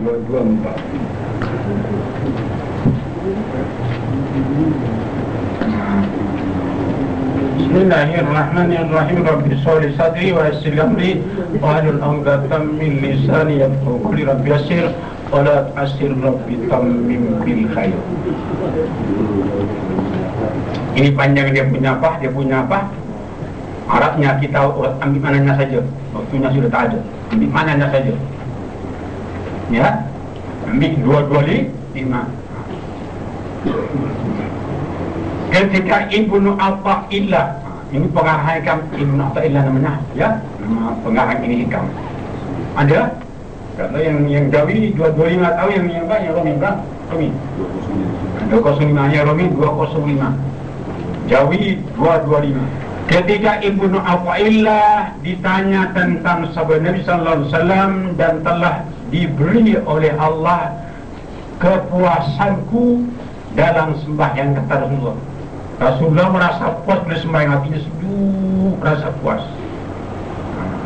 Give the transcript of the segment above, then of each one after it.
224. Bismillahirrahmanirrahim. Rabbi sholli sadri wa yassir amri wahlul 'uqdatam min lisani yafqahu qawli. Rabbi yassir wa la tu'assir rabbi tammim bil khair. Ini panjang dia punya apa? Arabnya kita ambil mananya saja. Waktunya sudah tak ada. Ambil mananya saja. Ya. Ambil 225. Ketika Ibnu Athaillah, ini pengarang hikam Ibnu Athaillah namanya, ya, nama pengarang ini hikam. Ada? Kalau yang Jawi 225 tahu yang Romi berapa? Romi 205, ya Romi 205. Jawi 225. Ketika Ibnu Athaillah ditanya tentang sahabat Nabi sallallahu alaihi wasallam dan telah diberi oleh Allah kepuasanku dalam sembahyang, kata Rasulullah. Rasulullah merasa puas bila sembahyang, hatinya sejuk, merasa puas.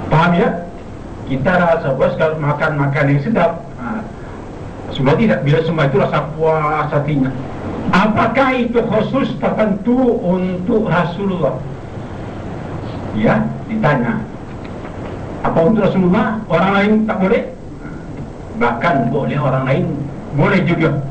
Paham ya? Kita rasa puas kalau makan yang sedap. Sudah tidak, bila sembahyang itu rasa puas hatinya. Apakah itu khusus tertentu untuk Rasulullah? Ya, ditanya. Apa untuk Rasulullah? Orang lain tak boleh? Bahkan boleh, orang lain boleh juga.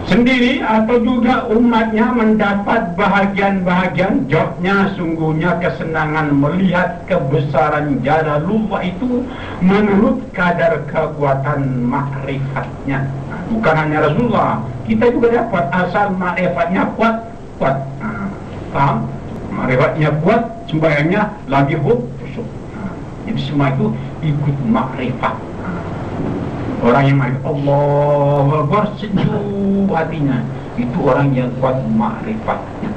Sendiri atau juga umatnya mendapat bahagian-bahagian. Jawabnya, sungguhnya kesenangan melihat kebesaran Jalalullah itu menurut kadar kekuatan makrifatnya. Bukan hanya Rasulullah, kita juga dapat asal makrifatnya kuat. Paham? Makrifatnya kuat, sembahyangnya lagi khusyuk. Jadi semua itu ikut makrifat. Orang yang makrifat Allahu Akbar, sejuk hatinya, itu orang yang kuat makrifatnya.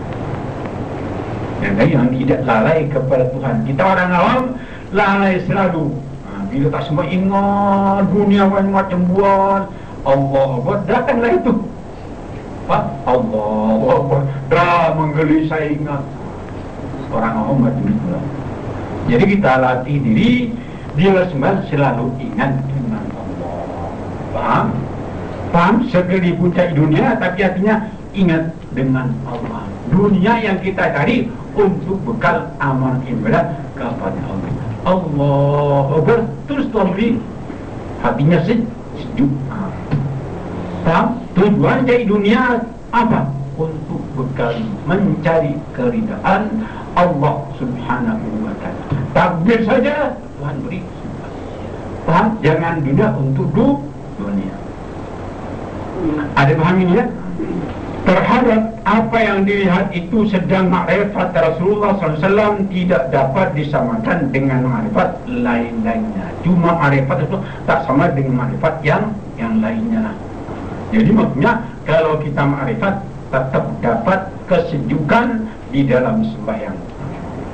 Dan yang tidak lalai kepada Tuhan. Kita orang awam lalai selalu. Bila tak semua ingat dunia macam buat Allahu Akbar, datanglah itu. Allahu Akbar, dah menggelisah ingat. Orang awam macam itu. Jadi kita latih diri, bila sembahyang selalu ingat dengan Allah. Paham? Sekali puncak dunia, tapi artinya ingat dengan Allah. Dunia yang kita cari untuk bekal amal ibadah kepada Allah. Allah Akbar, terus Tuhan beri hatinya sejuk. Paham? Tujuan cari dunia apa? Untuk bekal mencari keridaan Allah subhanahu wa ta'ala. Takdir saja Tuhan beri. Paham? Jangan dunia untuk dunia. Ada paham ini ya? Terhadap apa yang dilihat itu sedang makrifat Rasulullah SAW tidak dapat disamakan dengan makrifat lain-lainnya. Cuma makrifat itu tak sama dengan makrifat yang lainnya. Jadi maksudnya kalau kita makrifat tetap dapat kesejukan di dalam sembahyang,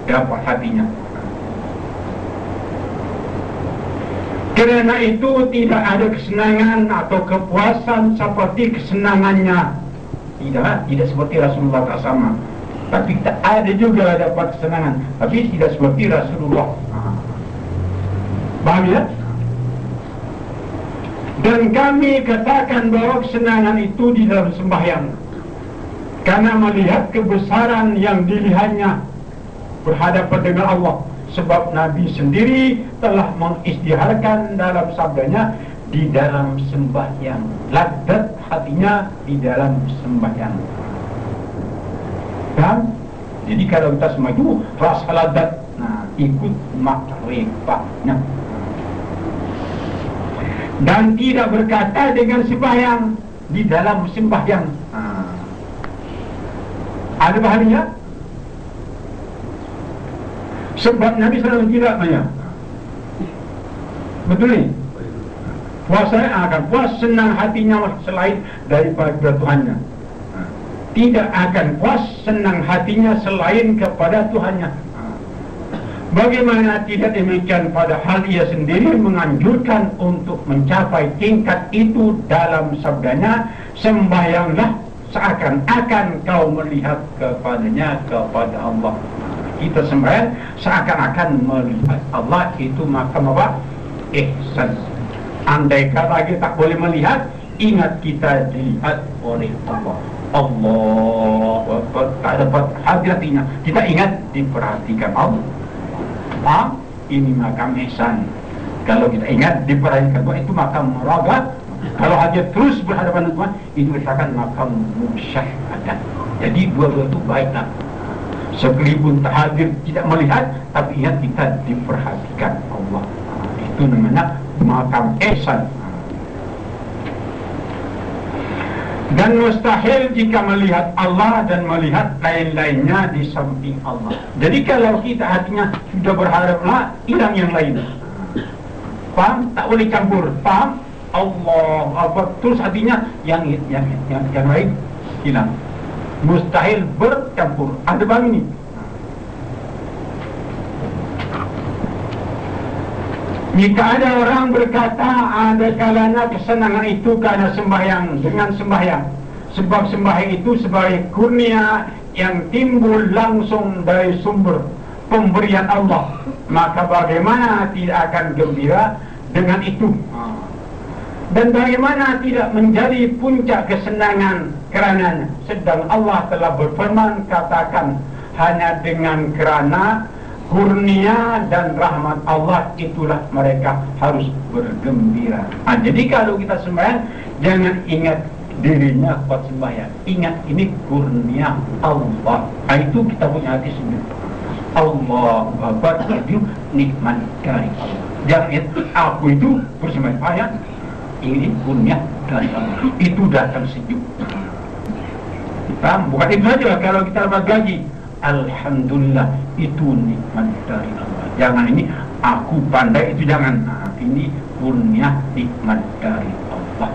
dapat hatinya. Karena itu tidak ada kesenangan atau kepuasan seperti kesenangannya. Tidak seperti Rasulullah, tak sama. Tapi tak ada juga dapat kesenangan, tapi tidak seperti Rasulullah. Paham ya? Dan kami katakan bahwa kesenangan itu di dalam sembahyang, karena melihat kebesaran yang dilihatnya berhadapan dengan Allah. Sebab Nabi sendiri telah mengisytiharkan dalam sabdanya, di dalam sembahyang, laddat hatinya di dalam sembahyang. Dan jadi kalau kita semua itu rasa laddat, ikut makrifatnya. Dan tidak berkata dengan sembahyang, di dalam sembahyang. Ada bahannya? Sebab Nabi SAW tidak banyak. Betul ni? Puasanya akan puas, senang hatinya selain daripada Tuhannya. Tidak akan puas, senang hatinya selain kepada Tuhannya. Bagaimana tidak demikian, padahal ia sendiri menganjurkan untuk mencapai tingkat itu dalam sabdanya, sembahyanglah seakan-akan kau melihat kepadanya, kepada Allah. Kita sembahyang seakan-akan melihat Allah, itu makam apa? Ihsan. Andai kata kita tak boleh melihat, ingat kita dilihat oleh Allah. Allah tak dapat hati-hatinya. Kita ingat diperhatikan Allah. Paham? Ini makam ihsan. Kalau kita ingat diperhatikan Allah, itu makam muraga. Kalau hanya terus berhadapan dengan Tuhan, itu dikatakan makam musyahadah. Jadi dua-dua itu baiklah. Sekalipun tak hadir tidak melihat, tapi ingat kita diperhatikan Allah. Itu namanya makam ihsan. Dan mustahil jika melihat Allah dan melihat lain-lainnya di samping Allah. Jadi kalau kita hatinya sudah berharaplah, hilang yang lain. Paham? Tak boleh campur. Paham? Allah apa terus hatinya yang lain hilang. Mustahil bercampur. Ada bang ini. Jika ada orang berkata ada kalanya kesenangan itu karena sembahyang, dengan sembahyang. Sebab sembahyang itu sebagai kurnia yang timbul langsung dari sumber pemberian Allah. Maka bagaimana tidak akan gembira dengan itu? Dan bagaimana tidak menjadi puncak kesenangan kerananya? Sedang Allah telah berfirman, katakan hanya dengan kerana kurnia dan rahmat Allah itulah mereka harus bergembira. Jadi kalau kita sembahyang, jangan ingat dirinya kuat sembahyang, ingat ini kurnia Allah. Itu kita punya hati sendiri. Allah Akbar, itu nikmat dari Allah. Jangan ingat aku itu bersembahyang, ini kurnia dari Allah. Itu datang sejuk. Bukan itu saja, kalau kita berbagi, alhamdulillah, itu nikmat dari Allah. Jangan ini aku pandai, itu jangan. Ini kurnia nikmat dari Allah.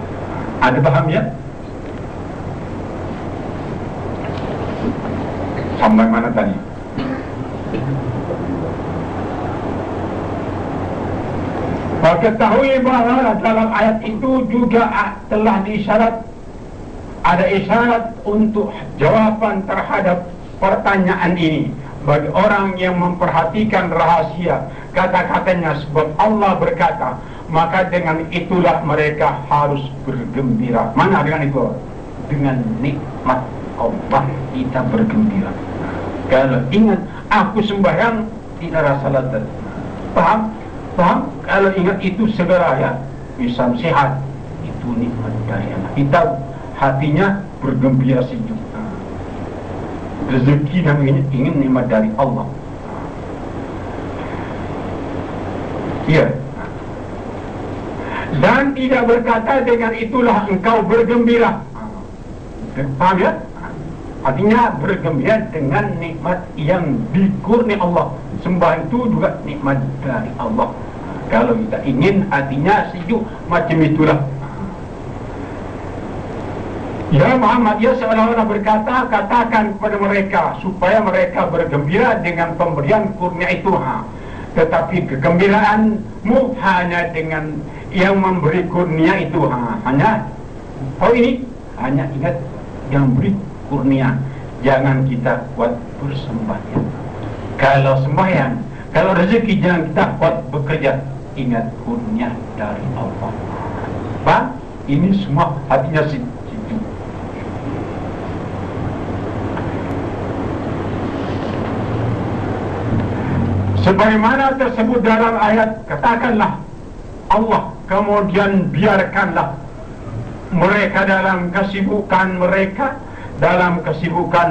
Ada paham ya? Sampai mana tadi? Ketahui bahwa dalam ayat itu juga telah diisyarat, ada isyarat untuk jawaban terhadap pertanyaan ini bagi orang yang memperhatikan rahasia kata-katanya. Sebab Allah berkata, maka dengan itulah mereka harus bergembira. Mana dengan itu? Dengan nikmat Allah kita bergembira. Kalau ingat aku sembahyang tidak rasa lazat. Paham? Paham? Kalau ingat itu segera ya, bisa sehat. Itu nikmat dari Allah. Kita hatinya bergembira sejuk. Rezeki dan ingin nikmat dari Allah. Iya. Dan tidak berkata dengan itulah engkau bergembira. Paham ya? Artinya bergembira dengan nikmat yang dikurni Allah. Sembah itu juga nikmat dari Allah. Kalau kita ingin hatinya sejuk, macam itulah. Ya Muhammad, ya seolah-olah berkata, katakan kepada mereka supaya mereka bergembira dengan pemberian kurnia itu. Tetapi kegembiraanmu hanya dengan yang memberi kurnia itu. Hanya, ini hanya ingat yang beri kurnia. Jangan kita kuat bersembahyang. Kalau sembahyang, kalau rezeki jangan kita kuat bekerja. Ingat kurnia dari Allah. Pak, ini semua hatinya situ. Sebagaimana tersebut dalam ayat, katakanlah Allah, kemudian biarkanlah mereka dalam kesibukan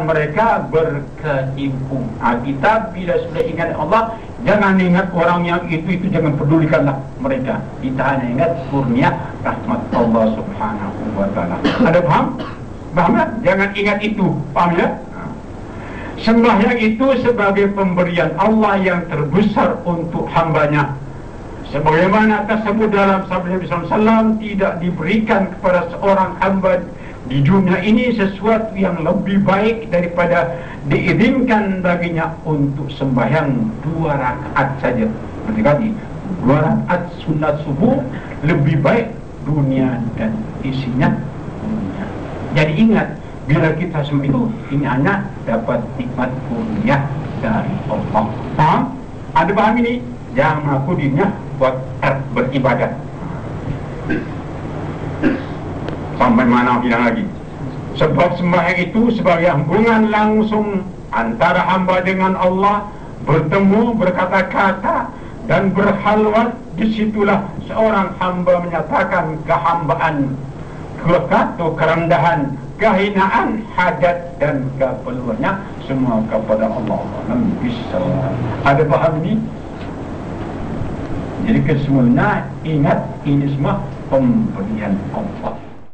mereka berkecimpung. Kita bila sudah ingat Allah, jangan ingat orang yang itu jangan pedulikanlah mereka. Kita hanya ingat kurnia rahmat Allah subhanahu wa ta'ala. Ada paham? Paham ya? Jangan ingat itu. Paham ya? Sembahyang itu sebagai pemberian Allah yang terbesar untuk hambanya. Sebagaimana tersebut dalam sabda Nabi SAW, tidak diberikan kepada seorang hamba di dunia ini sesuatu yang lebih baik daripada diizinkan baginya untuk sembahyang 2 rakaat saja. Berarti kali 2 rakaat sunat subuh lebih baik dunia dan isinya dunia. Jadi ingat, bila kita semua itu, ini hanya dapat nikmat kurnia dari Allah. Paham? Ada paham ini? Jangan mengaku dirinya buat beribadah. Sampai mana bilang lagi? Sebab sembahyang itu sebagai hubungan langsung antara hamba dengan Allah, bertemu, berkata-kata, dan berhalwat. Disitulah seorang hamba menyatakan kehambaan, kerendahan, kehinaan, hajat dan keperluannya semua kepada Allah. Bisa. Ada paham ini? Jadi kesemuanya ingat ini semua pemberian Allah.